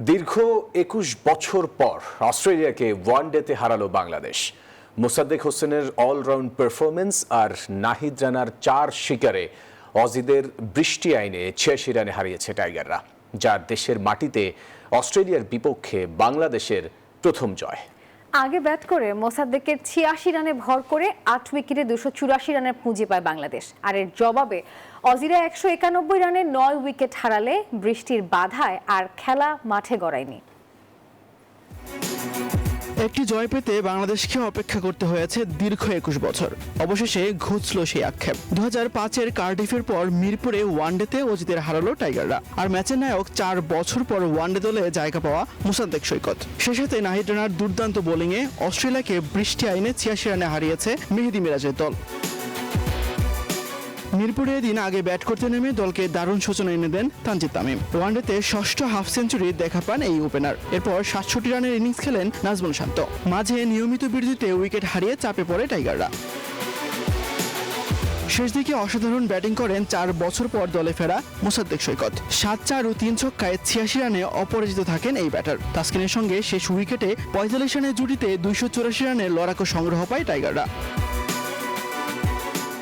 দীর্ঘ ২১ বছর পর অস্ট্রেলিয়াকে ওয়ানডেতে হারালো বাংলাদেশ। মোসাদ্দেক হোসেনের অলরাউন্ড পারফরমেন্স আর নাহিদ রানার ৪ শিকারে অজিদের বৃষ্টি আইনে ৮৬ রানে হারিয়েছে টাইগাররা, যা দেশের মাটিতে অস্ট্রেলিয়ার বিপক্ষে বাংলাদেশের প্রথম জয়। আগে ব্যাট করে মোসাদ্দেকের ৮৬ রানে ভর করে ৮ উইকেটে ২৮৪ রানের পুঁজি পায় বাংলাদেশ। আর এর জবাবে অজিরা ১৯১ রানে ৯ উইকেট হারালে বৃষ্টির বাধায় আর খেলা মাঠে গড়ায়নি। একটি জয় পেতে বাংলাদেশকে অপেক্ষা করতে হয়েছে দীর্ঘ ২১ বছর। অবশেষে ঘুচল সেই আক্ষেপ। ২০০৫-এর কার্ডিফের পর মিরপুরে ওয়ানডেতে অজিদের হারালো টাইগাররা। আর ম্যাচের নায়ক ৪ বছর পর ওয়ানডে দলে জায়গা পাওয়া মোসাদ্দেক সৈকত। সে সাথে নাহিদ রানার দুর্দান্ত বোলিংয়ে অস্ট্রেলিয়াকে বৃষ্টি আইনে ৮৬ রানে হারিয়েছে মেহেদী মিরাজের দল। মিরপুরে এদিন আগে ব্যাট করতে নেমে দলকে দারুণ সূচনা এনে দেন তানজিদ তামিম। ওয়ানডেতে ষষ্ঠ হাফ সেঞ্চুরি দেখা পান এই ওপেনার। এরপর ৬৭ রানের ইনিংস খেলেন নাজমুল শান্ত। মাঝে নিয়মিত বিরতিতে উইকেট হারিয়ে চাপে পড়ে টাইগাররা। শেষ দিকে অসাধারণ ব্যাটিং করেন ৪ বছর পর দলে ফেরা মোসাদ্দেক সৈকত। ৭-৪ ও ৩ ছক্কায় ৮৬ রানে অপরাজিত থাকেন এই ব্যাটার। তাসকিনের সঙ্গে শেষ উইকেটে ৪৫ রানের জুটিতে ২৮৪ রানের লড়াকু সংগ্রহ পায় টাইগাররা।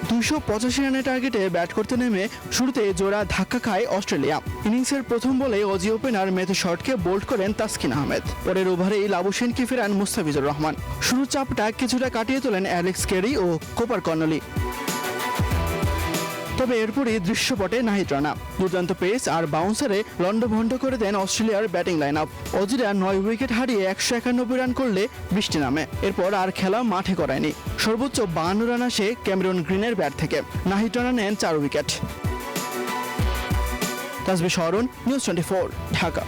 ২৮৫ রানের টার্গেটে ব্যাট করতে নেমে শুরুতে জোড়া ধাক্কা খায় অস্ট্রেলিয়া। ইনিংসের প্রথম বলে অজি ওপেনার ম্যাথু শটকে বোল্ড করেন তাসকিন আহমেদ। পরের ওভারেই লাবুশেনকে ফেরান মুস্তাফিজুর রহমান। শুরুর চাপটা কিছুটা কাটিয়ে তোলেন অ্যালেক্স ক্যারি ও কোপার কর্নলি। তবে এরপরই দৃশ্যপটে নাহিদ রানা দুর্দান্ত পেস আর বাউন্সারে লন্ডভন্ড করে দেন অস্ট্রেলিয়ার ব্যাটিং লাইন আপ। অজিরা ৯ উইকেট হারিয়ে ১৯১ রান করলে বৃষ্টি নামে। এরপর আর খেলা মাঠে করায়নি। সর্বোচ্চ ৫২ রান আসে ক্যামেরন গ্রিনের ব্যাট থেকে। নাহিদ রানা নেন ৪ উইকেট। তাসবিহ শরণ, নিউজ 24, ঢাকা।